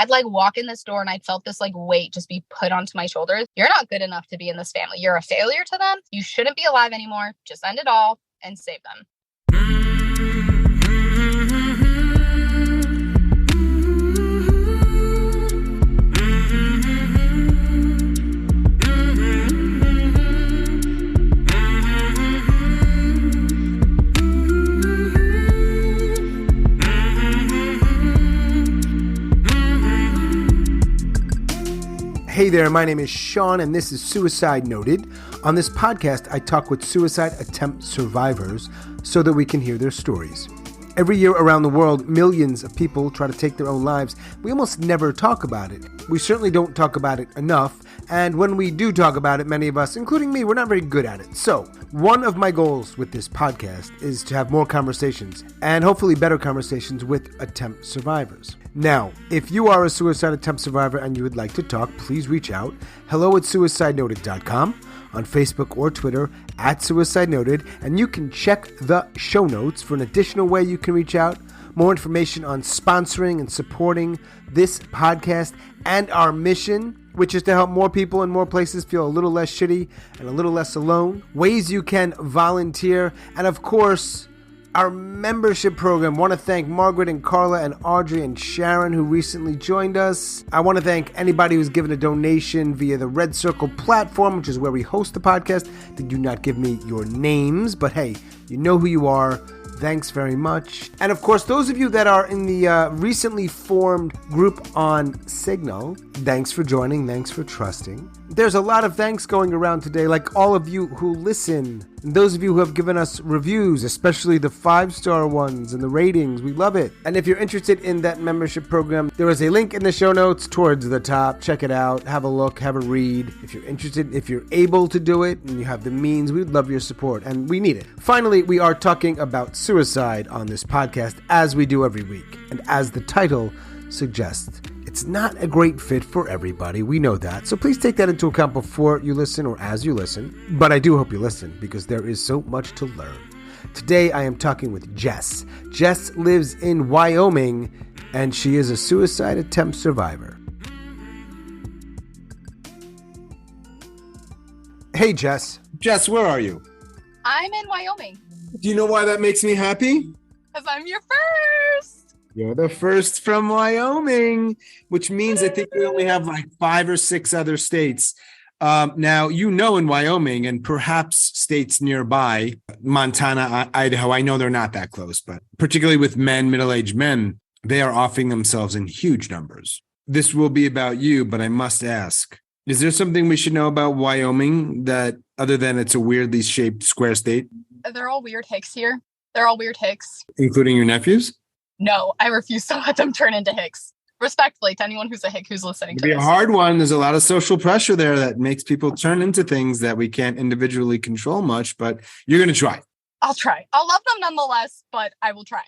I'd like walk in this door and I'd felt this like weight just be put onto my shoulders. You're not good enough to be in this family. You're a failure to them. You shouldn't be alive anymore. Just end it all and save them. Hey there, my name is Sean, and this is Suicide Noted. On this podcast, I talk with suicide attempt survivors so that we can hear their stories. Every year around the world, millions of people try to take their own lives. We almost never talk about it. We certainly don't talk about it enough, and when we do talk about it, many of us, including me, we're not very good at it. So, one of my goals with this podcast is to have more conversations, and hopefully better conversations with attempt survivors. Now, if you are a suicide attempt survivor and you would like to talk, please reach out. hello@suicidenoted.com, on Facebook or Twitter @SuicideNoted, and you can check the show notes for an additional way you can reach out, more information on sponsoring and supporting this podcast and our mission, which is to help more people in more places feel a little less shitty and a little less alone, ways you can volunteer, and of course, our membership program. I want to thank Margaret and Carla and Audrey and Sharon who recently joined us. I want to thank anybody who's given a donation via the Red Circle platform, which is where we host the podcast. They do not give me your names, but hey, you know who you are. Thanks very much. And of course, those of you that are in the recently formed group on Signal, thanks for joining. Thanks for trusting. There's a lot of thanks going around today, like all of you who listen. And those of you who have given us reviews, especially the 5-star ones and the ratings. We love it. And if you're interested in that membership program, there is a link in the show notes towards the top. Check it out. Have a look. Have a read. If you're interested, if you're able to do it and you have the means, we would love your support. And we need it. Finally, we are talking about suicide on this podcast, as we do every week. And as the title suggests, it's not a great fit for everybody. We know that. So please take that into account before you listen or as you listen. But I do hope you listen because there is so much to learn. Today I am talking with Jess. Jess lives in Wyoming and she is a suicide attempt survivor. Hey, Jess. Jess, where are you? I'm in Wyoming. Do you know why that makes me happy? Because I'm your first. You're the first from Wyoming, which means I think we only have like 5 or 6 other states. Now, in Wyoming and perhaps states nearby, Montana, Idaho, I know they're not that close, but particularly with men, middle-aged men, they are offing themselves in huge numbers. This will be about you, but I must ask, is there something we should know about Wyoming that other than it's a weirdly shaped square state? They're all weird hicks here. They're all weird hicks. Including your nephews? No, I refuse to let them turn into hicks. Respectfully to anyone who's a hick who's listening to this. It'd be a hard one. There's a lot of social pressure there that makes people turn into things that we can't individually control much, but you're going to try. I'll try. I'll love them nonetheless, but I will try.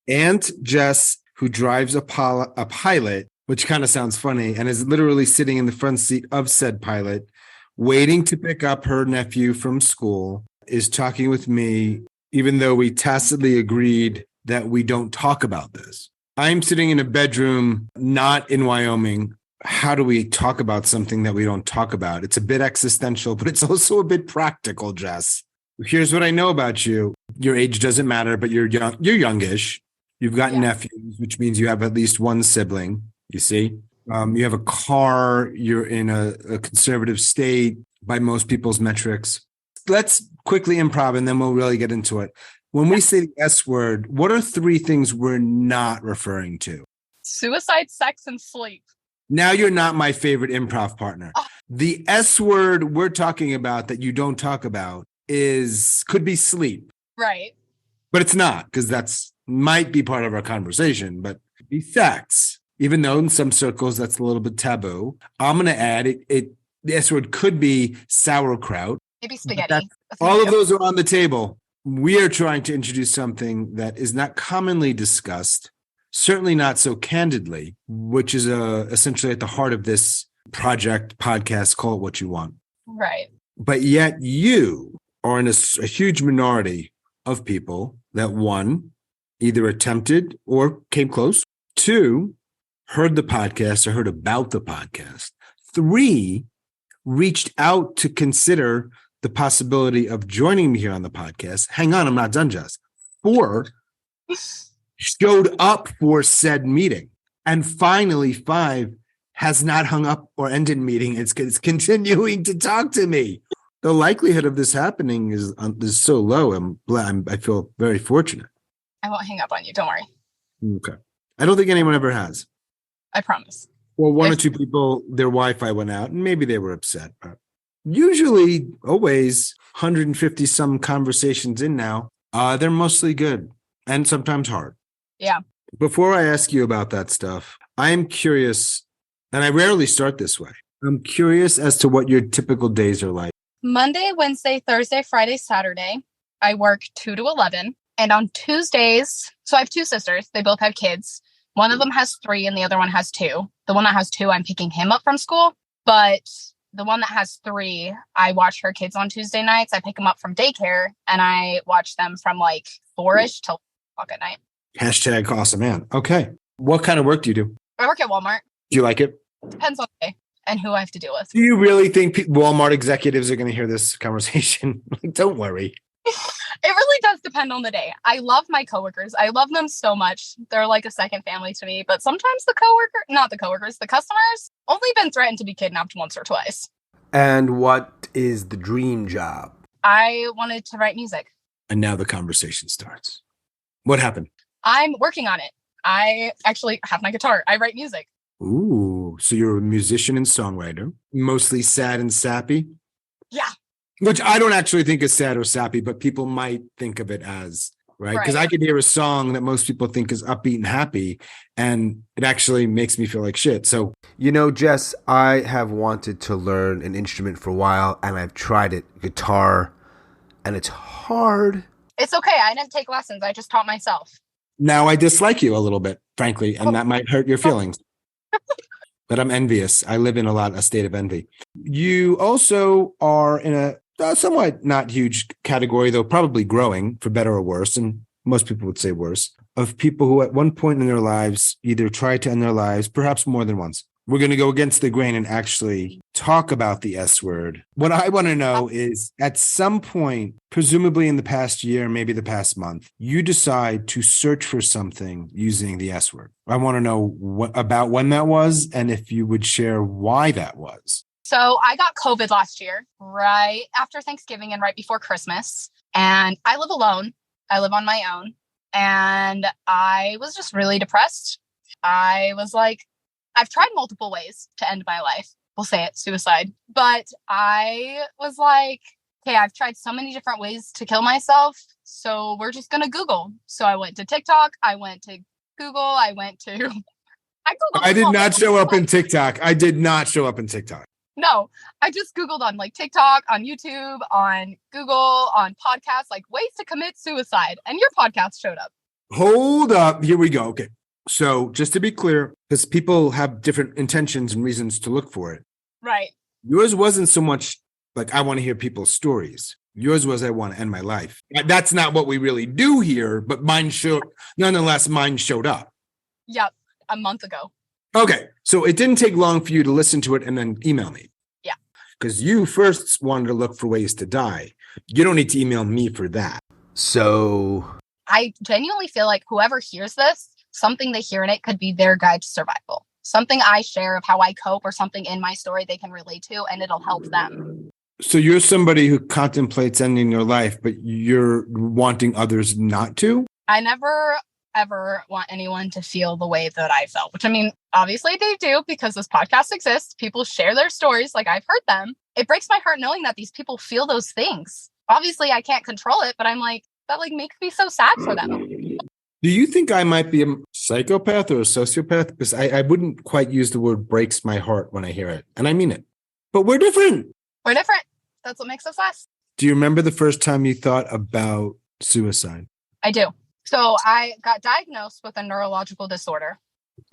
Aunt Jess, who drives a pilot, which kind of sounds funny, and is literally sitting in the front seat of said pilot, waiting to pick up her nephew from school, is talking with me, even though we tacitly agreed that we don't talk about this. I'm sitting in a bedroom, not in Wyoming. How do we talk about something that we don't talk about? It's a bit existential, but it's also a bit practical, Jess. Here's what I know about you. Your age doesn't matter, but you're young. You're youngish. You've got nephews, which means you have at least one sibling, you see. You have a car. You're in a conservative state by most people's metrics. Let's quickly improv, and then we'll really get into it. When we say the S word, what are 3 things we're not referring to? Suicide, sex, and sleep. Now you're not my favorite improv partner. Oh. The S word we're talking about that you don't talk about could be sleep. Right. But it's not, because that's might be part of our conversation, but it could be sex. Even though in some circles that's a little bit taboo. I'm going to add the S word could be sauerkraut. Maybe spaghetti. All of those are on the table. We are trying to introduce something that is not commonly discussed, certainly not so candidly, which is essentially at the heart of this project, podcast, call it what you want. Right. But yet you are in a huge minority of people that, 1, either attempted or came close, 2, heard the podcast or heard about the podcast. 3 reached out to consider the possibility of joining me here on the podcast. Hang on, I'm not done, Jess. 4 showed up for said meeting. And finally, 5 has not hung up or ended meeting. It's continuing to talk to me. The likelihood of this happening is so low. I feel very fortunate. I won't hang up on you. Don't worry. Okay. I don't think anyone ever has. I promise. Well, one or two people, their Wi-Fi went out, and maybe they were upset. But usually, always 150 some conversations in now, they're mostly good and sometimes hard. Yeah. Before I ask you about that stuff, I am curious, and I rarely start this way. I'm curious as to what your typical days are like. Monday, Wednesday, Thursday, Friday, Saturday, I work 2 to 11. And on Tuesdays, so I have 2 sisters. They both have kids. One of them has 3 and the other one has 2. The one that has 2, I'm picking him up from school. But the one that has 3, I watch her kids on Tuesday nights. I pick them up from daycare and I watch them from like 4-ish till o'clock at night. Hashtag awesome man. Okay. What kind of work do you do? I work at Walmart. Do you like it? Depends on the day and who I have to deal with. Do you really think Walmart executives are going to hear this conversation? Like, don't worry. It really does depend on the day. I love my coworkers. I love them so much. They're like a second family to me. But sometimes the customers, only been threatened to be kidnapped once or twice. And what is the dream job? I wanted to write music. And now the conversation starts. What happened? I'm working on it. I actually have my guitar. I write music. Ooh, so you're a musician and songwriter, mostly sad and sappy? Yeah. Which I don't actually think is sad or sappy, but people might think of it as, right? Because I could hear a song that most people think is upbeat and happy, and it actually makes me feel like shit. So, Jess, I have wanted to learn an instrument for a while, and I've tried it, guitar, and it's hard. It's okay. I didn't take lessons. I just taught myself. Now I dislike you a little bit, frankly, and that might hurt your feelings. But I'm envious. I live in a state of envy. You also are in a somewhat not huge category, though probably growing for better or worse, and most people would say worse, of people who at one point in their lives either tried to end their lives, perhaps more than once. We're going to go against the grain and actually talk about the S word. What I want to know is at some point, presumably in the past year, maybe the past month, you decide to search for something using the S word. I want to know about when that was and if you would share why that was. So I got COVID last year, right after Thanksgiving and right before Christmas. And I live alone. I live on my own. And I was just really depressed. I was like, I've tried multiple ways to end my life. We'll say it, suicide. But I was like, okay, I've tried so many different ways to kill myself. So we're just going to Google. So I went to TikTok. I went to Google. I did not show up in TikTok. I did not show up in TikTok. No, I just Googled on like TikTok, on YouTube, on Google, on podcasts, like ways to commit suicide. And your podcast showed up. Hold up. Here we go. Okay. So just to be clear, because people have different intentions and reasons to look for it. Right. Yours wasn't so much like, I want to hear people's stories. Yours was, I want to end my life. That's not what we really do here, but nonetheless, mine showed up. Yep. A month ago. Okay. So it didn't take long for you to listen to it and then email me. Yeah. Because you first wanted to look for ways to die. You don't need to email me for that. So I genuinely feel like whoever hears this, something they hear in it could be their guide to survival. Something I share of how I cope or something in my story they can relate to, and it'll help them. So you're somebody who contemplates ending their life, but you're wanting others not to? I never, ever want anyone to feel the way that I felt, which I mean, obviously they do because this podcast exists. People share their stories like I've heard them. It breaks my heart knowing that these people feel those things. Obviously, I can't control it, but I'm like, that like makes me so sad for them. Do you think I might be a psychopath or a sociopath? Because I wouldn't quite use the word breaks my heart when I hear it. And I mean it. But we're different. We're different. That's what makes us us. Do you remember the first time you thought about suicide? I do. So I got diagnosed with a neurological disorder.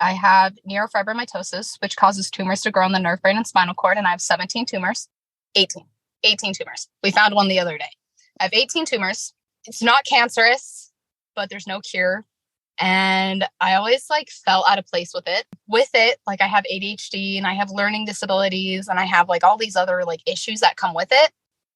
I have neurofibromatosis, which causes tumors to grow in the nerve, brain, and spinal cord. And I have 17 tumors. 18 tumors. We found one the other day. I have 18 tumors. It's not cancerous, but there's no cure. And I always like felt out of place with it. Like I have ADHD and I have learning disabilities and I have like all these other like issues that come with it.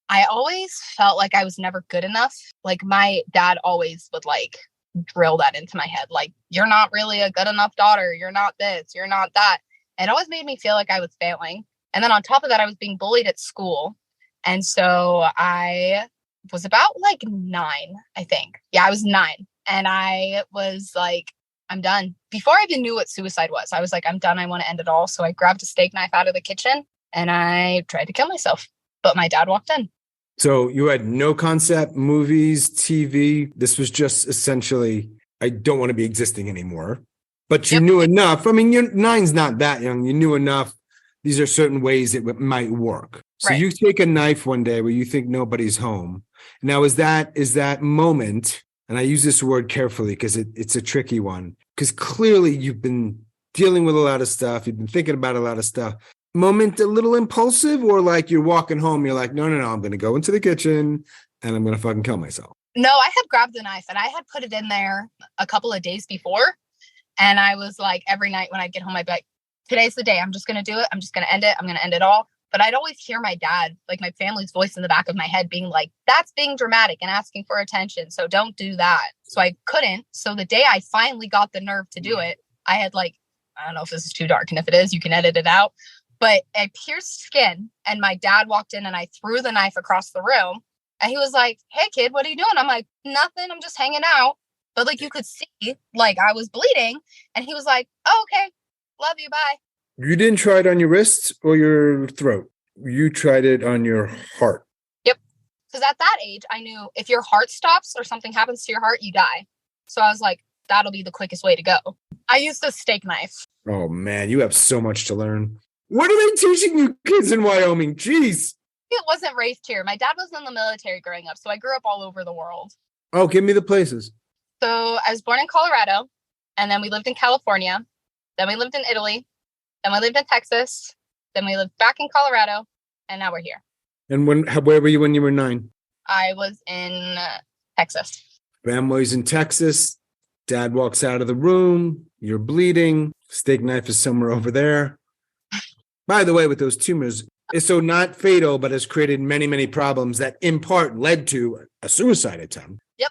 I always felt like I was never good enough. Like my dad always would like drill that into my head. Like, you're not really a good enough daughter. You're not this, you're not that. It always made me feel like I was failing. And then on top of that, I was being bullied at school. And so I was about like 9, I think. Yeah, I was 9. And I was like, I'm done. Before I even knew what suicide was, I was like, I'm done. I want to end it all. So I grabbed a steak knife out of the kitchen and I tried to kill myself. But my dad walked in. So you had no concept, movies, TV. This was just essentially, I don't want to be existing anymore. But you knew enough. I mean, 9's not that young. You knew enough. These are certain ways it might work. So you take a knife one day where you think nobody's home. Now, is that moment, and I use this word carefully because it's a tricky one, because clearly you've been dealing with a lot of stuff. You've been thinking about a lot of stuff. Moment a little impulsive, or like you're walking home, you're like, no, I'm going to go into the kitchen and I'm going to fucking kill myself? No, I had grabbed the knife and I had put it in there a couple of days before. And I was like, every night when I'd get home, I'd be like, today's the day. I'm just going to do it. I'm just going to end it. I'm going to end it all. But I'd always hear my dad, like my family's voice in the back of my head being like, that's being dramatic and asking for attention. So don't do that. So I couldn't. So the day I finally got the nerve to do it, I had like, I don't know if this is too dark. And if it is, you can edit it out. But I pierced skin and my dad walked in and I threw the knife across the room. And he was like, hey, kid, what are you doing? I'm like, nothing. I'm just hanging out. But like you could see, like I was bleeding. And he was like, oh, okay. Love you. Bye. You didn't try it on your wrists or your throat. You tried it on your heart. Yep. Because at that age, I knew if your heart stops or something happens to your heart, you die. So I was like, that'll be the quickest way to go. I used a steak knife. Oh, man, you have so much to learn. What are they teaching you kids in Wyoming? Jeez. It wasn't raised here. My dad was in the military growing up, so I grew up all over the world. Oh, give me the places. So I was born in Colorado, and then we lived in California. Then we lived in Italy. Then we lived in Texas. Then we lived back in Colorado, and now we're here. And where were you when you were 9? I was in Texas. Family's in Texas. Dad walks out of the room. You're bleeding. Steak knife is somewhere over there. By the way, with those tumors, it's so not fatal, but has created many, many problems that in part led to a suicide attempt. Yep.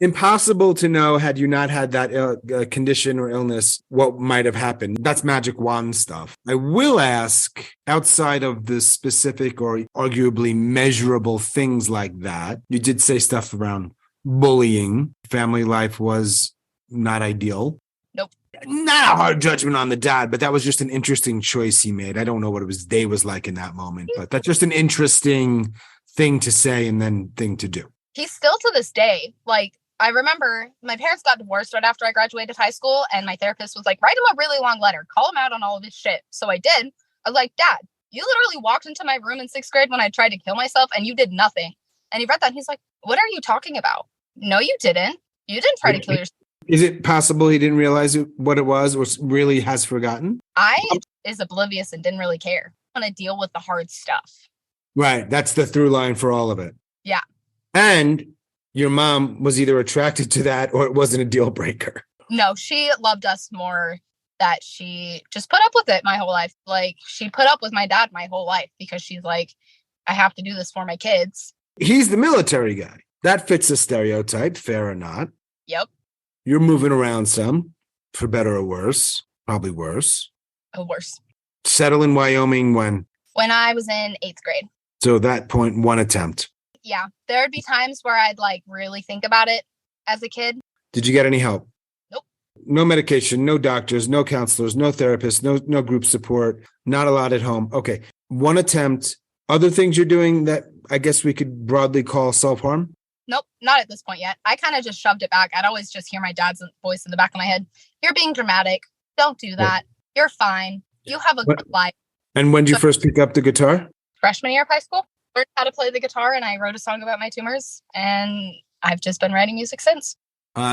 Impossible to know, had you not had that condition or illness, what might have happened. That's magic wand stuff. I will ask, outside of the specific or arguably measurable things like that, you did say stuff around bullying. Family life was not ideal. Nope. Not a hard judgment on the dad, but that was just an interesting choice he made. I don't know what his day was like in that moment, but that's just an interesting thing to say and then thing to do. He's still to this day. Like, I remember my parents got divorced right after I graduated high school, and my therapist was like, write him a really long letter, call him out on all of his shit. So I did. I was like, Dad, you literally walked into my room in 6th grade when I tried to kill myself and you did nothing. And he read that and he's like, what are you talking about? No, you didn't. You didn't try to kill yourself. Is it possible he didn't realize what it was or really has forgotten? I is oblivious and didn't really care. I want to deal with the hard stuff. Right. That's the through line for all of it. Yeah. And your mom was either attracted to that or it wasn't a deal breaker. No, she loved us more, that she just put up with it my whole life. Like, she put up with my dad my whole life because she's like, I have to do this for my kids. He's the military guy. That fits a stereotype, fair or not. Yep. You're moving around some, for better or worse. Probably worse. Oh, worse. Settle in Wyoming when? When I was in 8th grade. So at that point, one attempt. Yeah. There would be times where I'd like really think about it as a kid. Did you get any help? Nope. No medication, no doctors, no counselors, no therapists, no group support, not a lot at home. Okay. One attempt. Other things you're doing that I guess we could broadly call self-harm? Nope, not at this point yet. I kind of just shoved it back. I'd always just hear my dad's voice in the back of my head. You're being dramatic. Don't do that. You're fine. You have a good life. And when did you first pick up the guitar? Freshman year of high school. Learned how to play the guitar and I wrote a song about my tumors. And I've just been writing music since.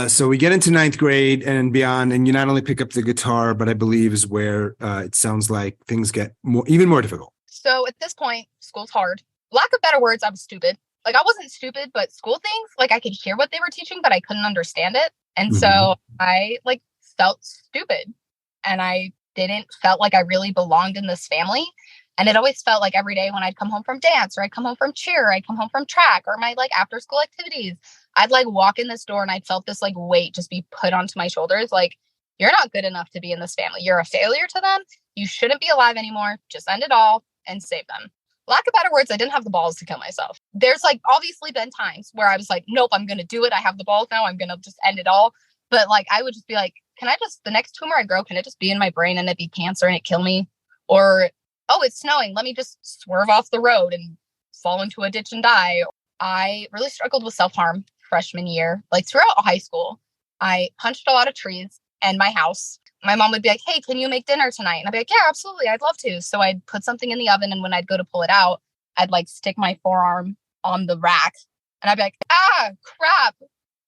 So we get into 9th grade and beyond, and you not only pick up the guitar, but I believe is where it sounds like things get even more difficult. So at this point, school's hard. Lack of better words, I was stupid. Like, I wasn't stupid, but school things, like I could hear what they were teaching, but I couldn't understand it. And Mhm. so I like felt stupid and I didn't felt like I really belonged in this family. And it always felt like every day when I'd come home from dance or I'd come home from cheer, I'd come home from track or my like after school activities, I'd like walk in this door and I felt this like weight just be put onto my shoulders. Like, you're not good enough to be in this family. You're a failure to them. You shouldn't be alive anymore. Just end it all and save them. Lack of better words, I didn't have the balls to kill myself. There's like obviously been times where I was like, nope, I'm going to do it. I have the balls now. I'm going to just end it all. But like, I would just be like, can I just, the next tumor I grow, can it just be in my brain and it be cancer and it kill me? Or, oh, it's snowing. Let me just swerve off the road and fall into a ditch and die. I really struggled with self-harm freshman year. Like throughout high school, I punched a lot of trees and my house. My mom would be like, hey, can you make dinner tonight? And I'd be like, yeah, absolutely. I'd love to. So I'd put something in the oven. And when I'd go to pull it out, I'd like stick my forearm on the rack. And I'd be like, ah, crap.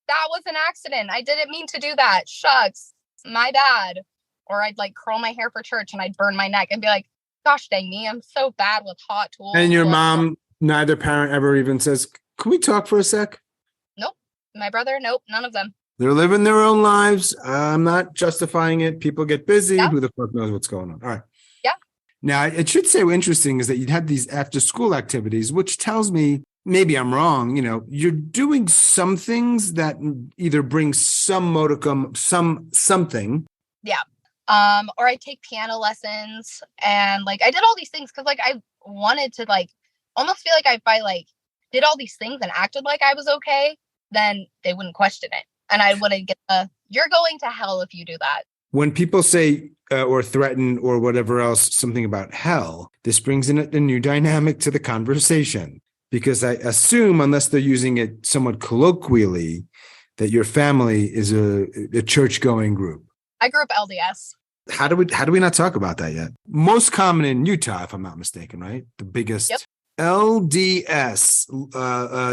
That was an accident. I didn't mean to do that. Shucks. My bad. Or I'd like curl my hair for church and I'd burn my neck and be like, gosh dang me, I'm so bad with hot And tools. your Like, mom, neither parent ever even says, can we talk for a sec? nope. My brother, nope. None of them. They're living their own lives. I'm not justifying it. People get busy. Yeah. Who the fuck knows what's going on? All right. Yeah. Now, it should say interesting is that you'd had these after school activities, which tells me maybe I'm wrong. You know, you're doing some things that either bring some modicum, something. Yeah. Or I take piano lessons and like I did all these things because like I wanted to like almost feel like if I like did all these things and acted like I was okay, then they wouldn't question it. And I wouldn't get you're going to hell if you do that. When people say or threaten or whatever else, something about hell, this brings in a new dynamic to the conversation. Because I assume, unless they're using it somewhat colloquially, that your family is a church-going group. I grew up LDS. How do we not talk about that yet? Most common in Utah, if I'm not mistaken, right? The biggest. Yep. LDS,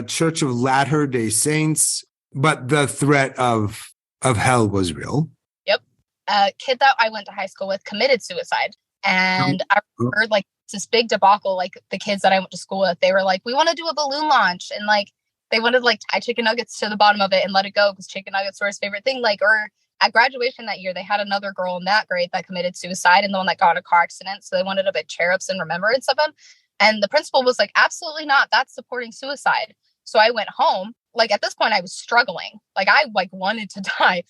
Church of Latter-day Saints, but the threat of hell was real. Yep. A kid that I went to high school with committed suicide. And I heard like this big debacle, like the kids that I went to school with, they were like, we want to do a balloon launch. And like, they wanted to like tie chicken nuggets to the bottom of it and let it go because chicken nuggets were his favorite thing. Like, or at graduation that year, they had another girl in that grade that committed suicide and the one that got in a car accident. So they wanted a big cherubs in remembrance of him. And the principal was like, absolutely not. That's supporting suicide. So I went home. Like at this point, I was struggling. Like I like wanted to die.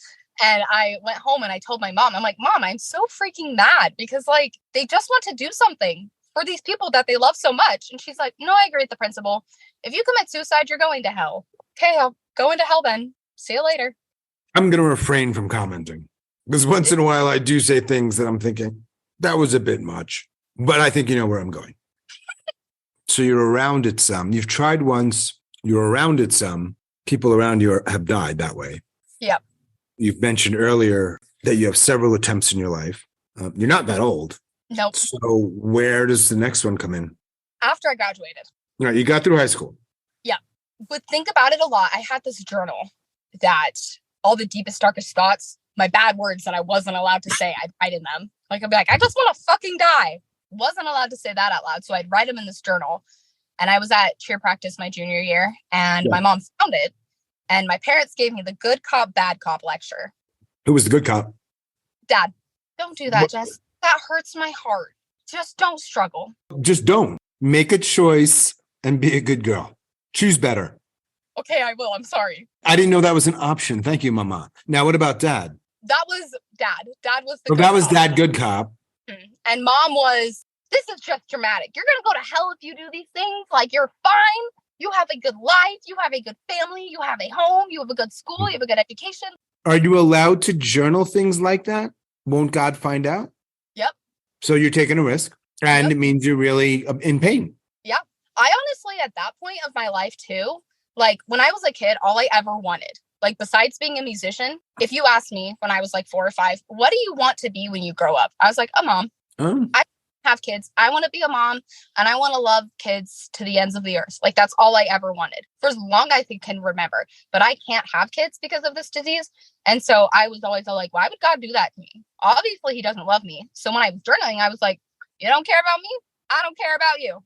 And I went home and I told my mom, I'm like, Mom, I'm so freaking mad because like they just want to do something for these people that they love so much. And she's like, no, I agree with the principal. If you commit suicide, you're going to hell. Okay, I'll go into hell then. See you later. I'm going to refrain from commenting because once in a while I do say things that I'm thinking that was a bit much, but I think you know where I'm going. So you're around it some. You've tried once. You're around it some. People around you have died that way. Yep. You've mentioned earlier that you have several attempts in your life. You're not that old. Nope. So where does the next one come in? After I graduated. All right, you got through high school. Yeah. But think about it a lot. I had this journal that all the deepest, darkest thoughts, my bad words that I wasn't allowed to say, I'd write in them. Like, I'd be like, I just want to fucking die. Wasn't allowed to say that out loud. So I'd write them in this journal. And I was at cheer practice my junior year and my mom found it. And my parents gave me the good cop, bad cop lecture. Who was the good cop? Dad, don't do that, Jess. That hurts my heart. Just don't struggle. Just don't. Make a choice and be a good girl. Choose better. Okay, I will. I'm sorry. I didn't know that was an option. Thank you, Mama. Now, what about Dad? That was Dad. Dad was the good that was cop. Dad, good cop. And Mom was, this is just dramatic. You're going to go to hell if you do these things. Like, you're fine. You have a good life. You have a good family. You have a home. You have a good school. You have a good education. Are you allowed to journal things like that? Won't God find out? Yep. So you're taking a risk, and it means you're really in pain. Yeah. I honestly, at that point of my life too, like when I was a kid, all I ever wanted, like besides being a musician, if you asked me when I was like 4 or 5, what do you want to be when you grow up? I was like, a mom. I have kids. I want to be a mom and I want to love kids to the ends of the earth. Like that's all I ever wanted for as long as I can remember, but I can't have kids because of this disease. And so I was always like, why would God do that to me? Obviously he doesn't love me. So when I was journaling, I was like, you don't care about me. I don't care about you.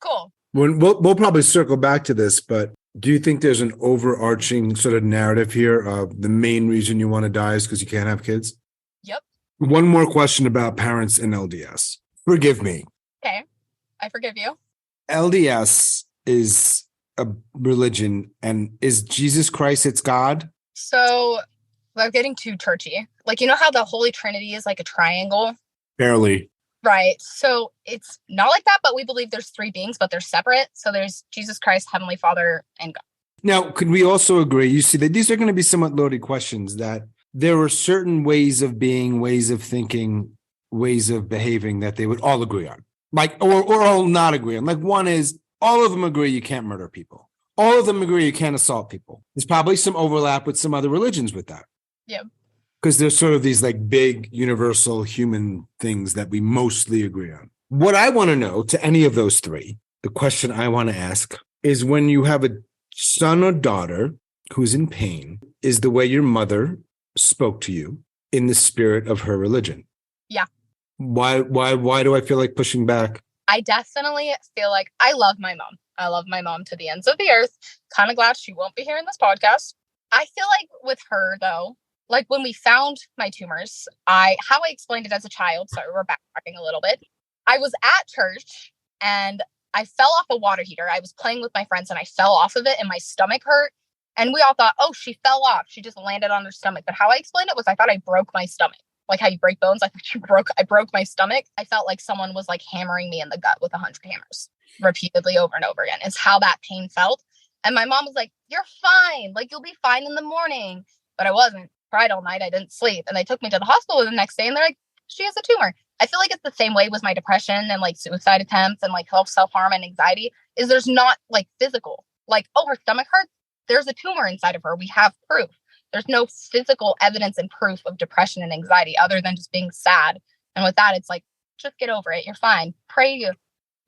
Cool. We'll probably circle back to this, but Do you think there's an overarching sort of narrative here of the main reason you want to die is because you can't have kids? Yep. One more question about parents and LDS. Forgive me. Okay. I forgive you. LDS is a religion, and is Jesus Christ its God? So without getting too churchy, like, you know how the Holy Trinity is like a triangle? Barely. Right. So it's not like that, but we believe there's three beings, but they're separate. So there's Jesus Christ, Heavenly Father, and God. Now, could we also agree? You see that these are going to be somewhat loaded questions, that there are certain ways of being, ways of thinking, ways of behaving that they would all agree on, like, or all not agree on. Like, one is all of them agree you can't murder people. All of them agree you can't assault people. There's probably some overlap with some other religions with that. Yeah. Because there's sort of these like big universal human things that we mostly agree on. What I want to know to any of those three, the question I want to ask is, when you have a son or daughter who's in pain, is the way your mother spoke to you in the spirit of her religion? Yeah. Why do I feel like pushing back? I definitely feel like I love my mom. I love my mom to the ends of the earth. Kind of glad she won't be hearing this podcast. I feel like with her, though, like when we found my tumors, how I explained it as a child, sorry, we're backtracking a little bit. I was at church and I fell off a water heater. I was playing with my friends and I fell off of it and my stomach hurt. And we all thought, oh, she fell off. She just landed on her stomach. But how I explained it was I thought I broke my stomach. Like how you break bones. I thought I broke my stomach. I felt like someone was like hammering me in the gut with 100 hammers repeatedly over and over again. Is how that pain felt. And my mom was like, you're fine. Like, you'll be fine in the morning. But I wasn't. Cried all night. I didn't sleep. And they took me to the hospital the next day and they're like, she has a tumor. I feel like it's the same way with my depression and like suicide attempts and like self-harm and anxiety, is there's not like physical, like, oh, her stomach hurts. There's a tumor inside of her. We have proof. There's no physical evidence and proof of depression and anxiety other than just being sad. And with that, it's like, just get over it. You're fine. Pray,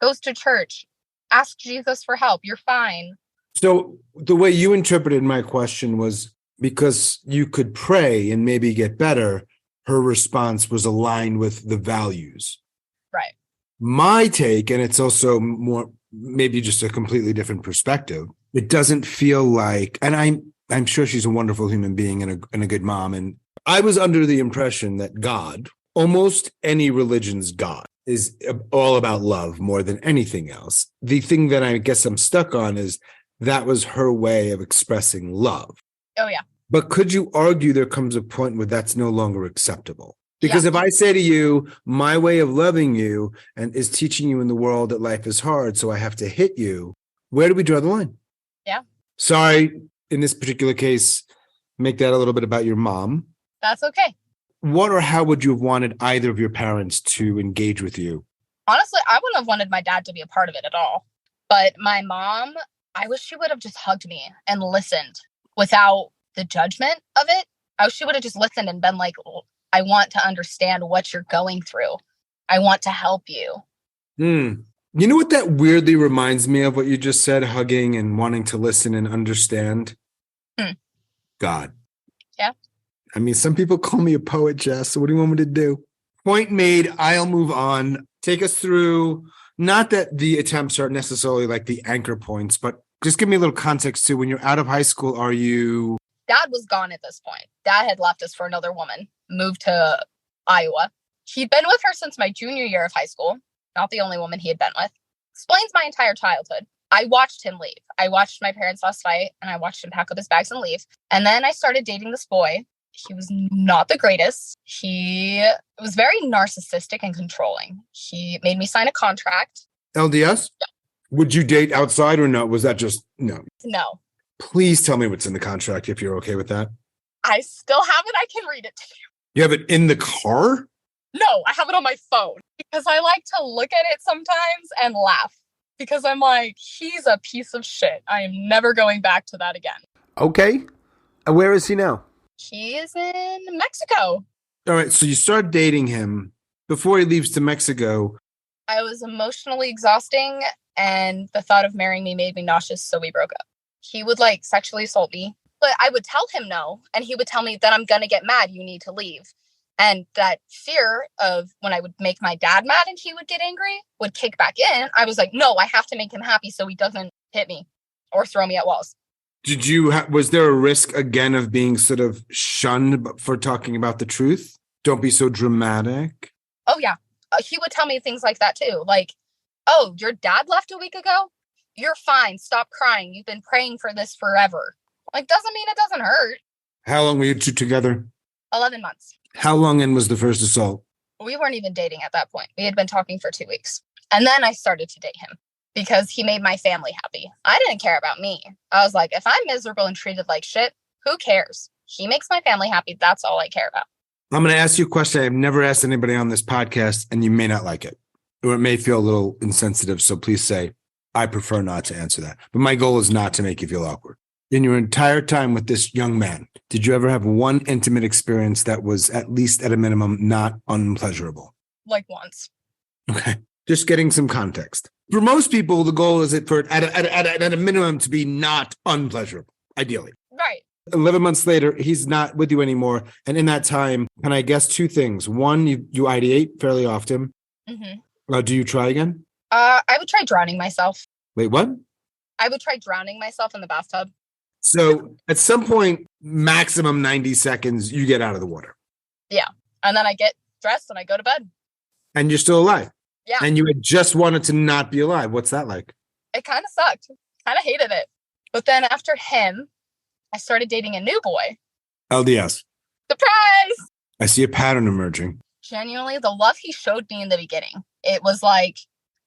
goes to church, ask Jesus for help. You're fine. So the way you interpreted my question was, because you could pray and maybe get better, her response was aligned with the values. Right. My take, and it's also more, maybe just a completely different perspective, it doesn't feel like, and I'm sure she's a wonderful human being and a good mom. And I was under the impression that God, almost any religion's God, is all about love more than anything else. The thing that I guess I'm stuck on is that was her way of expressing love. Oh, yeah. But could you argue there comes a point where that's no longer acceptable? Because if I say to you, my way of loving you and is teaching you in the world that life is hard, so I have to hit you, where do we draw the line? Yeah. Sorry, in this particular case, make that a little bit about your mom. That's okay. What or how would you have wanted either of your parents to engage with you? Honestly, I wouldn't have wanted my dad to be a part of it at all. But my mom, I wish she would have just hugged me and listened without the judgment of it. I wish she would have just listened and been like, I want to understand what you're going through. I want to help you. You know what that weirdly reminds me of, what you just said, hugging and wanting to listen and understand? God. Yeah. I mean, some people call me a poet, Jess. So what do you want me to do? Point made. I'll move on. Take us through, not that the attempts are necessarily like the anchor points, but just give me a little context too. When you're out of high school, are you... Dad was gone at this point. Dad had left us for another woman, moved to Iowa. He'd been with her since my junior year of high school. Not the only woman he had been with. Explains my entire childhood. I watched him leave. I watched my parents last fight and I watched him pack up his bags and leave. And then I started dating this boy. He was not the greatest. He was very narcissistic and controlling. He made me sign a contract. LDS? Yeah. Would you date outside or no? Was that just no? No. Please tell me what's in the contract if you're okay with that. I still have it. I can read it to you. You have it in the car? No, I have it on my phone because I like to look at it sometimes and laugh because I'm like, he's a piece of shit. I am never going back to that again. Okay. Where is he now? He is in Mexico. All right. So you start dating him before he leaves to Mexico. I was emotionally exhausting and the thought of marrying me made me nauseous. So we broke up. He would like sexually assault me, but I would tell him no. And he would tell me that I'm going to get mad. You need to leave. And that fear of when I would make my dad mad and he would get angry would kick back in. I was like, no, I have to make him happy so he doesn't hit me or throw me at walls. Was there a risk again of being sort of shunned for talking about the truth? Don't be so dramatic. Oh, yeah. He would tell me things like that, too. Like, oh, your dad left a week ago? You're fine. Stop crying. You've been praying for this forever. Like, doesn't mean it doesn't hurt. How long were you two together? 11 months. How long in was the first assault? We weren't even dating at that point. We had been talking for 2 weeks. And then I started to date him because he made my family happy. I didn't care about me. I was like, if I'm miserable and treated like shit, who cares? He makes my family happy. That's all I care about. I'm going to ask you a question I've never asked anybody on this podcast, and you may not like it, or it may feel a little insensitive. So please say, I prefer not to answer that. But my goal is not to make you feel awkward. In your entire time with this young man, did you ever have one intimate experience that was at least at a minimum not unpleasurable? Like once. Okay. Just getting some context. For most people, the goal is at a minimum to be not unpleasurable, ideally. Right. 11 months later, he's not with you anymore. And in that time, can I guess two things? One, you ideate fairly often. Mm-hmm. Do you try again? I would try drowning myself. Wait, what? I would try drowning myself in the bathtub. So at some point, maximum 90 seconds, you get out of the water. Yeah. And then I get dressed and I go to bed. And you're still alive. Yeah. And you had just wanted to not be alive. What's that like? It kind of sucked. Kind of hated it. But then after him, I started dating a new boy. LDS. Surprise! I see a pattern emerging. Genuinely, the love he showed me in the beginning, it was like,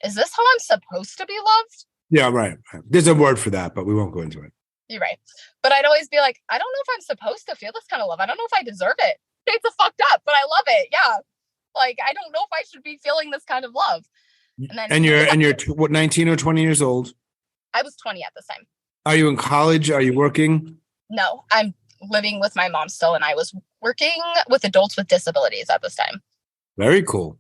is this how I'm supposed to be loved? Yeah, right. There's a word for that, but we won't go into it. You're right. But I'd always be like, I don't know if I'm supposed to feel this kind of love. I don't know if I deserve it. It's a fucked up, but I love it. Yeah. Like, I don't know if I should be feeling this kind of love. And you're what, 19 or 20 years old? I was 20 at this time. Are you in college? Are you working? No, I'm living with my mom still, and I was working with adults with disabilities at this time. Very cool.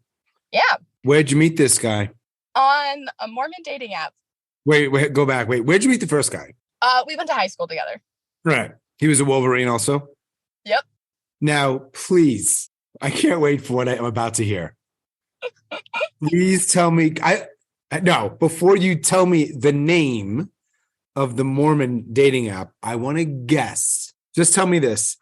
Yeah. Where'd you meet this guy? On a Mormon dating app. Wait, go back. Wait, where'd you meet the first guy? We went to high school together. Right. He was a Wolverine also? Yep. Now, please, I can't wait for what I'm about to hear. Please tell me, before you tell me the name of the Mormon dating app, I want to guess. Just tell me this.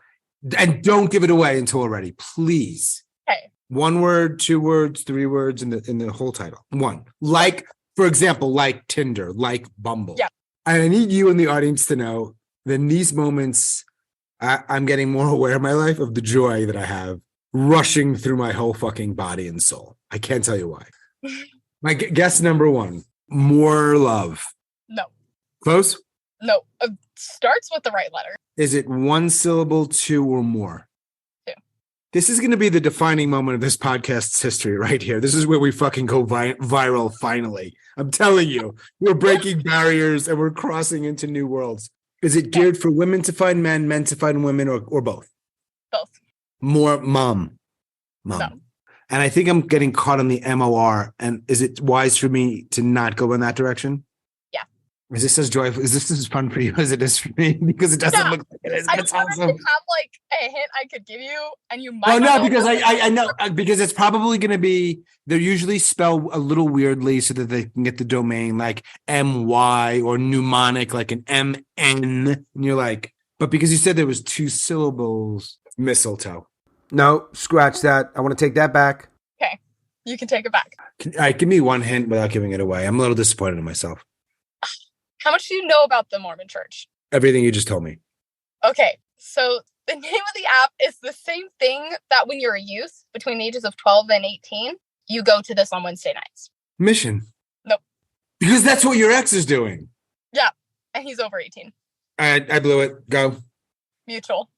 And don't give it away until we're ready, please. Okay. 1 word, 2 words, 3 words in the whole title. 1. Like, for example, like Tinder, like Bumble. Yeah. And I need you in the audience to know that in these moments, I'm getting more aware in my life of the joy that I have rushing through my whole fucking body and soul. I can't tell you why. My guess number 1, more love. No. Close? No. Starts with the right letter. Is it 1 syllable, 2 or more? 2. This is going to be the defining moment of this podcast's history right here. This is where we fucking go viral finally. I'm telling you, we're breaking barriers and we're crossing into new worlds. Is it geared for women to find men, men to find women, or both? Both. More mom. No. And I think I'm getting caught on the MOR. And is it wise for me to not go in that direction? Yeah. Is this as joyful? Is this as fun for you as it is for me? Because it doesn't look like it is. I It's wanted awesome. to have like a hint I could give you, and you might. Oh no, because I know because it's probably going to be. They're usually spelled a little weirdly so that they can get the domain, like MY or mnemonic, like an MN. And you're like, but because you said there was 2 syllables, mistletoe. No, scratch that. I want to take that back. Okay, you can take it back. All right, give me 1 hint without giving it away. I'm a little disappointed in myself. How much do you know about the Mormon Church? Everything you just told me. Okay, so the name of the app is the same thing that when you're a youth between the ages of 12 and 18, you go to this on Wednesday nights. Mission. Nope. Because that's what your ex is doing. Yeah, and he's over 18. I blew it. Go. Mutual.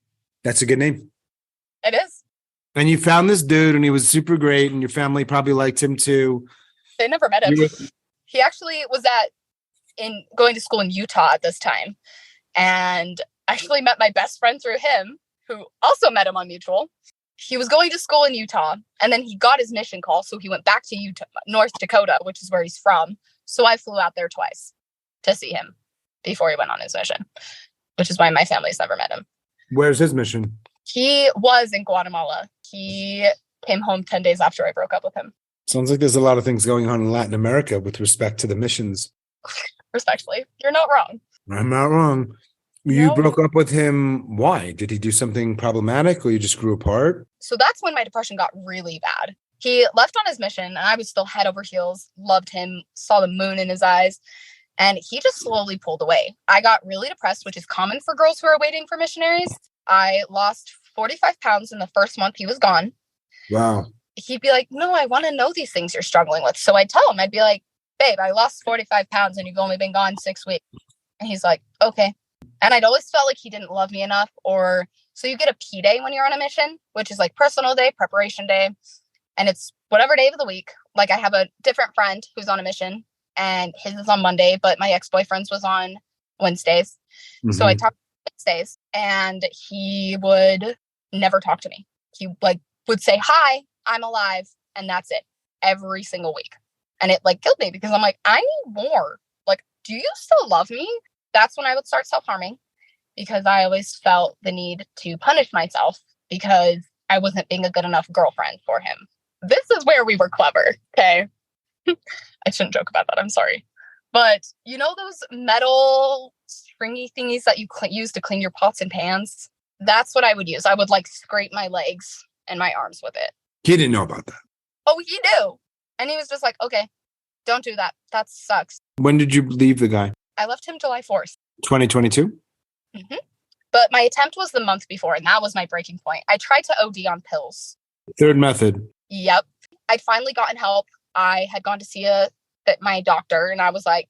That's a good name. It is. And you found this dude and he was super great and your family probably liked him too. They never met him. He actually was going to school in Utah at this time. And actually met my best friend through him, who also met him on Mutual. He was going to school in Utah, and then he got his mission call, so he went back to Utah, North Dakota, which is where he's from. So I flew out there twice to see him before he went on his mission, which is why my family's never met him. Where's his mission? He was in Guatemala. He came home 10 days after I broke up with him. Sounds like there's a lot of things going on in Latin America with respect to the missions. Respectfully, you're not wrong. I'm not wrong. You No. broke up with him. Why? Did he do something problematic or you just grew apart? So that's when my depression got really bad. He left on his mission and I was still head over heels, loved him, saw the moon in his eyes, and he just slowly pulled away. I got really depressed, which is common for girls who are waiting for missionaries. I lost 45 pounds in the first month he was gone. Wow. He'd be like, no, I want to know these things you're struggling with. So I'd tell him, I'd be like, babe, I lost 45 pounds and you've only been gone 6 weeks. And he's like, okay. And I'd always felt like he didn't love me enough. Or so you get a P day when you're on a mission, which is like personal day, preparation day. And it's whatever day of the week. Like I have a different friend who's on a mission and his is on Monday, but my ex-boyfriend's was on Wednesdays. Mm-hmm. So I talked Wednesdays and he would never talk to me. He like would say, hi, I'm alive. And that's it every single week. And it like killed me because I'm like, I need more. Like, do you still love me? That's when I would start self-harming because I always felt the need to punish myself because I wasn't being a good enough girlfriend for him. This is where we were clever. Okay. I shouldn't joke about that. I'm sorry. But you know, those metal stringy thingies that you use to clean your pots and pans? That's what I would use. I would like scrape my legs and my arms with it. He didn't know about that. Oh, he knew. And he was just like, okay, don't do that. That sucks. When did you leave the guy? I left him July 4th. 2022? Mm-hmm. But my attempt was the month before, and that was my breaking point. I tried to OD on pills. Third method. Yep. I'd finally gotten help. I had gone to see my doctor, and I was like,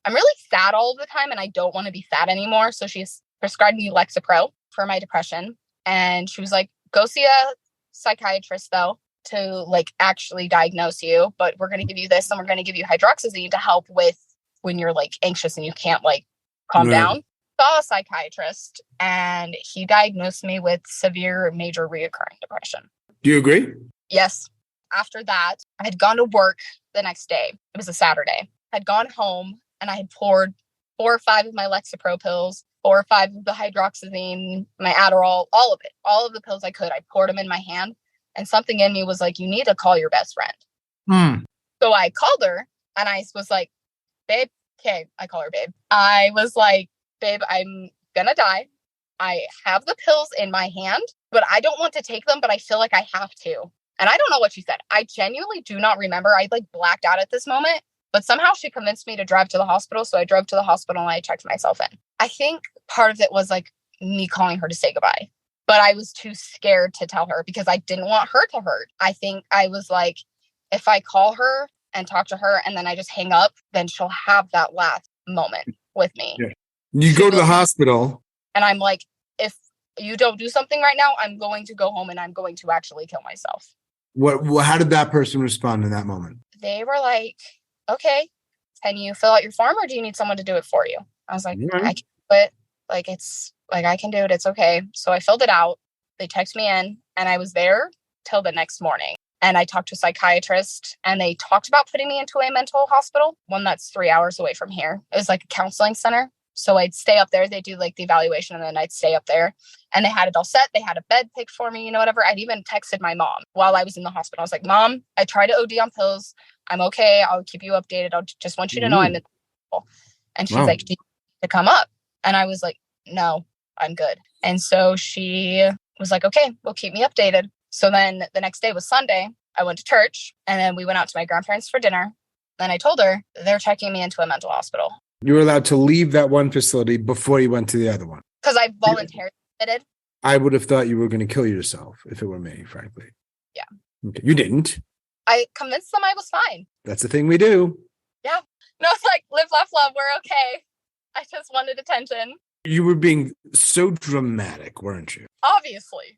I'm really sad all the time, and I don't want to be sad anymore. So she prescribed me Lexapro for my depression. And she was like, go see a psychiatrist, though, to like actually diagnose you. But we're going to give you this, and we're going to give you hydroxyzine to help with when you're like anxious and you can't like calm down. Saw a psychiatrist and he diagnosed me with severe major reoccurring depression. Do you agree? Yes. After that, I had gone to work the next day. It was a Saturday. I'd gone home and I had poured 4 or 5 of my Lexapro pills, 4 or 5 of the hydroxyzine, my Adderall, all of it, all of the pills I could. I poured them in my hand and something in me was like, you need to call your best friend. So I called her and I was like, babe, okay, I call her babe. I was like, babe, I'm gonna die. I have the pills in my hand, but I don't want to take them, but I feel like I have to. And I don't know what she said. I genuinely do not remember. I like blacked out at this moment, but somehow she convinced me to drive to the hospital. So I drove to the hospital and I checked myself in. I think part of it was like me calling her to say goodbye, but I was too scared to tell her because I didn't want her to hurt. I think I was like, if I call her and talk to her and then I just hang up, then she'll have that last moment with me. Yeah. You go to the hospital. And I'm like, if you don't do something right now, I'm going to go home and I'm going to actually kill myself. How did that person respond in that moment? They were like, okay, can you fill out your form or do you need someone to do it for you? I was like, I can do it. Like, it's like, I can do it. It's okay. So I filled it out. They texted me in and I was there till the next morning. And I talked to a psychiatrist and they talked about putting me into a mental hospital, one that's 3 hours away from here. It was like a counseling center. So I'd stay up there. They do like the evaluation and then I'd stay up there and they had it all set. They had a bed picked for me, whatever. I'd even texted my mom while I was in the hospital. I was like, Mom, I tried to OD on pills. I'm okay. I'll keep you updated. I'll just want you to know I'm in the hospital. And she's like, do you need to come up? And I was like, no, I'm good. And so she was like, okay, well, keep me updated. So then the next day was Sunday. I went to church and then we went out to my grandparents for dinner. Then I told her they're checking me into a mental hospital. You were allowed to leave that one facility before you went to the other one. Because I voluntarily admitted. I would have thought you were going to kill yourself if it were me, frankly. Yeah. Okay. You didn't. I convinced them I was fine. That's the thing we do. Yeah. No, it's like, live, laugh, love. We're okay. I just wanted attention. You were being so dramatic, weren't you? Obviously.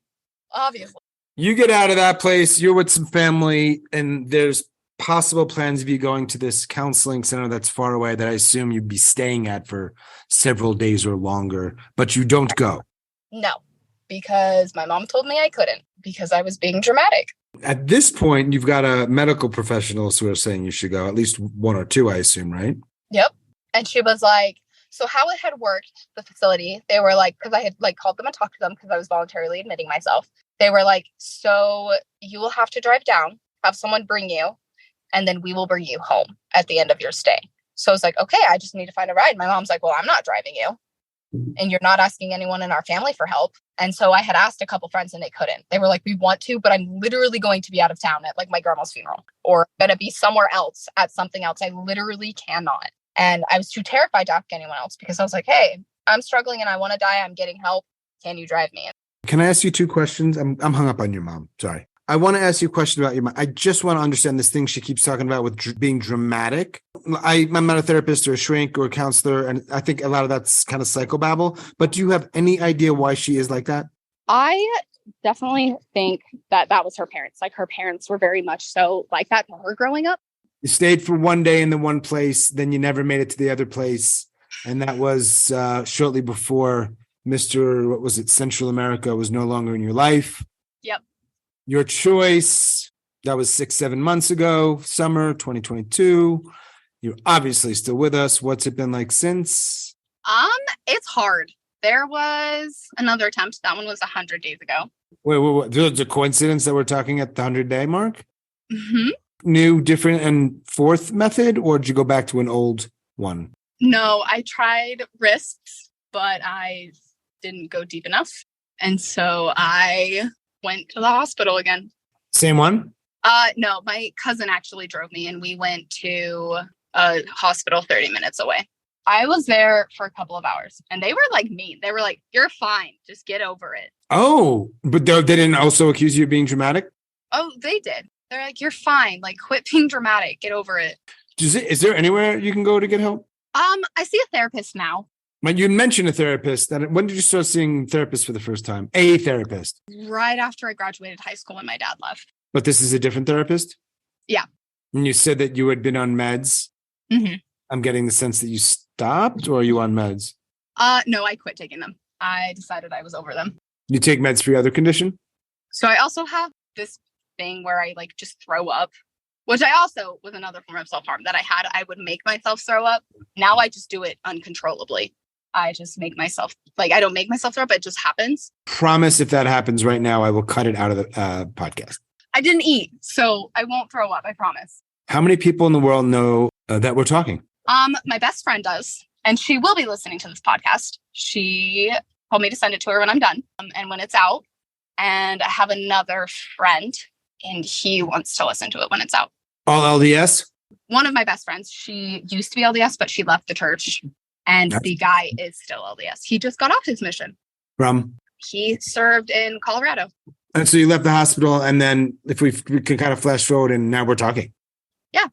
You get out of that place, you're with some family, and there's possible plans of you going to this counseling center that's far away that I assume you'd be staying at for several days or longer, but you don't go. No, because my mom told me I couldn't because I was being dramatic. At this point, you've got a medical professionals who are saying you should go, at least 1 or 2, I assume, right? Yep. And she was like, so how it had worked, the facility, they were like, because I had like called them and talked to them because I was voluntarily admitting myself. They were like, so you will have to drive down, have someone bring you, and then we will bring you home at the end of your stay. So I was like, okay, I just need to find a ride. My mom's like, well, I'm not driving you. And you're not asking anyone in our family for help. And so I had asked a couple friends and they couldn't. They were like, we want to, but I'm literally going to be out of town at like my grandma's funeral or going to be somewhere else at something else. I literally cannot. And I was too terrified to ask anyone else because I was like, hey, I'm struggling and I want to die. I'm getting help. Can you drive me? Can I ask you two questions? I'm hung up on your mom. Sorry. I want to ask you a question about your mom. I just want to understand this thing she keeps talking about with being dramatic. I'm not a therapist or a shrink or a counselor, and I think a lot of that's kind of psychobabble. But do you have any idea why she is like that? I definitely think that was her parents. Like her parents were very much so like that to her growing up. You stayed for one day in the one place, then you never made it to the other place. And that was shortly before Central America was no longer in your life. Yep. Your choice, that was 6-7 months ago, summer 2022. You're obviously still with us. What's it been like since? It's hard. There was another attempt. That one was 100 days ago. Wait. There's a coincidence that we're talking at the 100-day mark? Mm-hmm. New, different, and fourth method, or did you go back to an old one? No, I tried risks, but I didn't go deep enough. And so I went to the hospital again. Same one? No, my cousin actually drove me and we went to a hospital 30 minutes away. I was there for a couple of hours and they were like mean. They were like, you're fine. Just get over it. Oh, but they didn't also accuse you of being dramatic? Oh, they did. They're like, you're fine. Like, quit being dramatic. Get over it. Is there anywhere you can go to get help? I see a therapist now. When you mentioned a therapist, when did you start seeing therapists for the first time? A therapist? Right after I graduated high school when my dad left. But this is a different therapist? Yeah. And you said that you had been on meds. Mm-hmm. I'm getting the sense that you stopped, or are you on meds? No, I quit taking them. I decided I was over them. You take meds for your other condition? So I also have this thing where I like just throw up, which I also was another form of self-harm that I had. I would make myself throw up. Now I just do it uncontrollably. I just make myself, like, I don't make myself throw up. It just happens. Promise if that happens right now, I will cut it out of the podcast. I didn't eat, so I won't throw up. I promise. How many people in the world know that we're talking? My best friend does, and she will be listening to this podcast. She told me to send it to her when I'm done and when it's out. And I have another friend, and he wants to listen to it when it's out. All LDS? One of my best friends, she used to be LDS, but she left the church. And the guy is still LDS. He just got off his mission. From? He served in Colorado. And so you left the hospital, and then if we can kind of flash forward, and now we're talking. Yeah.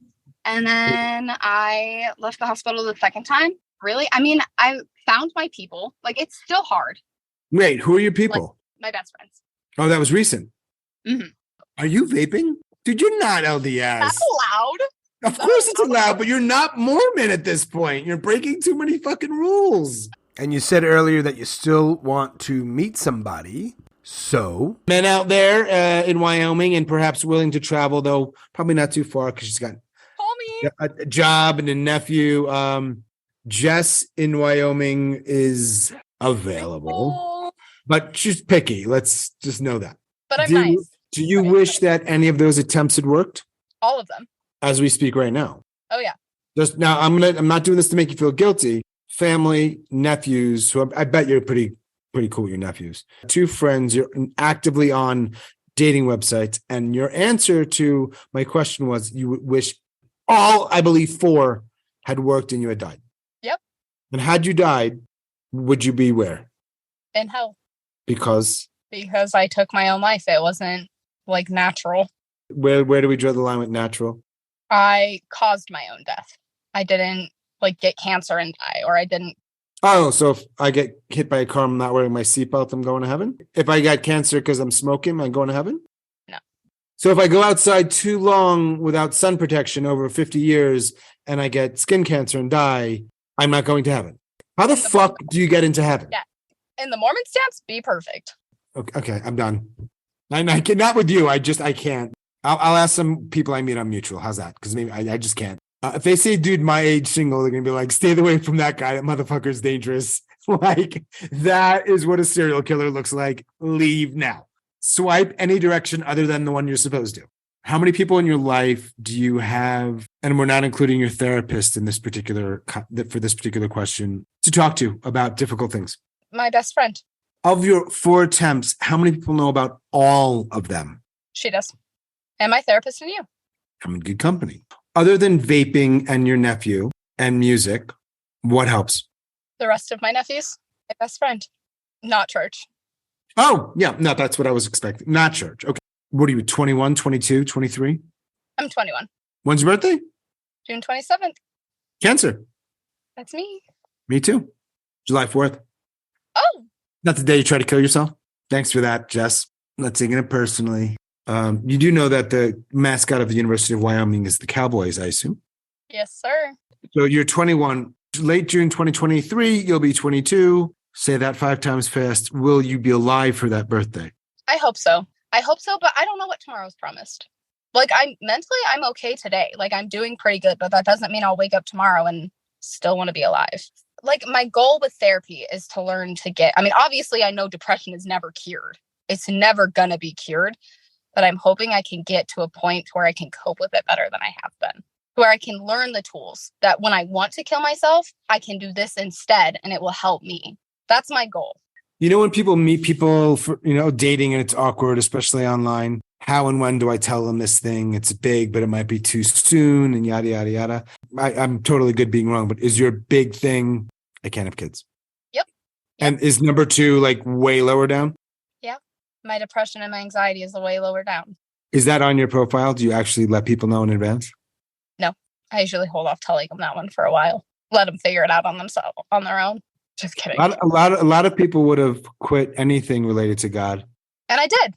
And then I left the hospital the second time. Really? I mean, I found my people. Like, it's still hard. Wait, who are your people? Like, my best friends. Oh, that was recent. Mm-hmm. Are you vaping? Dude, you're not LDS. That's allowed. Of course it's allowed, but you're not Mormon at this point. You're breaking too many fucking rules. And you said earlier that you still want to meet somebody. So men out there in Wyoming and perhaps willing to travel, though probably not too far because she's got a job and a nephew. Jess in Wyoming is available, but she's picky. Let's just know that. But I'm nice. Do you wish that any of those attempts had worked? All of them. As we speak right now. Oh yeah. Just now, I'm not doing this to make you feel guilty. Family, nephews, who I bet you're pretty cool with your nephews. 2 friends, you're actively on dating websites, and your answer to my question was you wish all, I believe, 4 had worked and you had died. Yep. And had you died, would you be where? In hell. Because I took my own life. It wasn't like natural. Where do we draw the line with natural? I caused my own death. I didn't like get cancer and die, or I didn't. Oh, so if I get hit by a car, I'm not wearing my seatbelt, I'm going to heaven? If I got cancer because I'm smoking, I'm going to heaven? No. So if I go outside too long without sun protection over 50 years and I get skin cancer and die, I'm not going to heaven. How the fuck do you get into heaven? Yeah. In the Mormon stance, be perfect. Okay, I'm done. I can, not with you. I can't. I'll ask some people I meet on Mutual. How's that? Because maybe I just can't. If they say, dude, my age single, they're going to be like, stay away from that guy. That motherfucker's dangerous. Like, that is what a serial killer looks like. Leave now. Swipe any direction other than the one you're supposed to. How many people in your life do you have, and we're not including your therapist in this particular, for this particular question, to talk to about difficult things? My best friend. Of your 4 attempts, how many people know about all of them? She does. And my therapist and you. I'm in good company. Other than vaping and your nephew and music, what helps? The rest of my nephews, my best friend. Not church. Oh, yeah. No, that's what I was expecting. Not church. Okay. What are you, 21, 22, 23? I'm 21. When's your birthday? June 27th. Cancer. That's me. Me too. July 4th. Oh. Not the day you try to kill yourself. Thanks for that, Jess. Not taking it personally. You do know that the mascot of the University of Wyoming is the Cowboys, I assume? Yes, sir. So you're 21. Late June 2023, you'll be 22. Say that 5 times fast. Will you be alive for that birthday? I hope so. But I don't know what tomorrow's promised. Like, I'm okay today. Like, I'm doing pretty good, but that doesn't mean I'll wake up tomorrow and still want to be alive. Like, my goal with therapy is to learn to obviously I know depression is never cured. It's never going to be cured, but I'm hoping I can get to a point where I can cope with it better than I have been, where I can learn the tools that when I want to kill myself, I can do this instead and it will help me. That's my goal. You know, when people meet people for, dating and it's awkward, especially online, how and when do I tell them this thing? It's big, but it might be too soon and yada, yada, yada. I'm totally good being wrong, but is your big thing, I can't have kids? Yep. And is number 2 like way lower down? Yeah. My depression and my anxiety is way lower down. Is that on your profile? Do you actually let people know in advance? No, I usually hold off telling them that one for a while. Let them figure it out on their own. Just kidding. A lot of people would have quit anything related to God. And I did.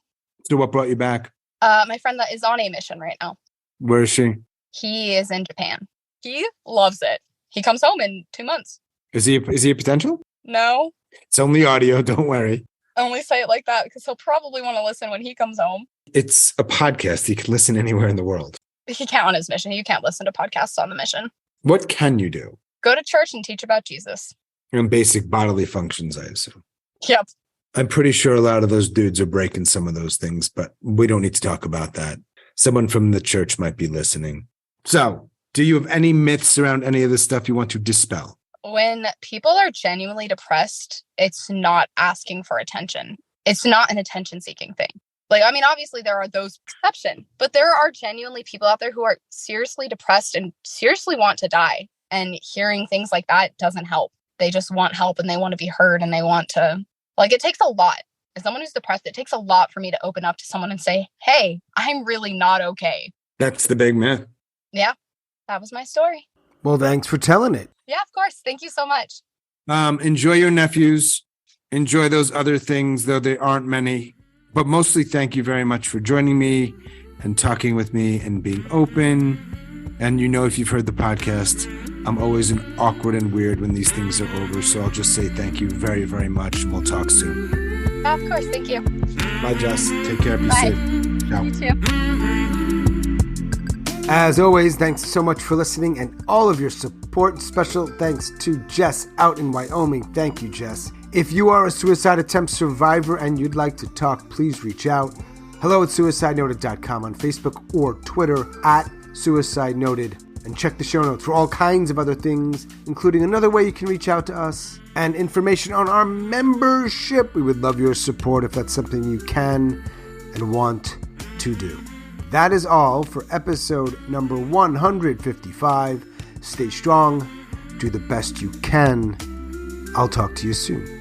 So what brought you back? My friend that is on a mission right now. Where is she? He is in Japan. He loves it. He comes home in 2 months. Is he a potential? No. It's only audio. Don't worry. I only say it like that because he'll probably want to listen when he comes home. It's a podcast. He can listen anywhere in the world. He can't on his mission. You can't listen to podcasts on the mission. What can you do? Go to church and teach about Jesus. And basic bodily functions, I assume. Yep. I'm pretty sure a lot of those dudes are breaking some of those things, but we don't need to talk about that. Someone from the church might be listening. So, do you have any myths around any of this stuff you want to dispel? When people are genuinely depressed, it's not asking for attention. It's not an attention-seeking thing. Obviously there are those exceptions, but there are genuinely people out there who are seriously depressed and seriously want to die. And hearing things like that doesn't help. They just want help and they want to be heard and they want to, it takes a lot. As someone who's depressed, it takes a lot for me to open up to someone and say, hey, I'm really not okay. That's the big myth. Yeah, that was my story. Well, thanks for telling it. Yeah, of course. Thank you so much. Enjoy your nephews. Enjoy those other things, though there aren't many. But mostly thank you very much for joining me and talking with me and being open. And if you've heard the podcast, I'm always awkward and weird when these things are over. So I'll just say thank you very, very much. And we'll talk soon. Of course. Thank you. Bye, Jess. Take care. Be Bye. safe. Ciao. You too. As always, thanks so much for listening and all of your support. Special thanks to Jess out in Wyoming. Thank you, Jess. If you are a suicide attempt survivor and you'd like to talk, please reach out. hello@suicidenoted.com on Facebook or Twitter @suicidenoted. And check the show notes for all kinds of other things, including another way you can reach out to us and information on our membership. We would love your support if that's something you can and want to do. That is all for episode number 155. Stay strong. Do the best you can. I'll talk to you soon.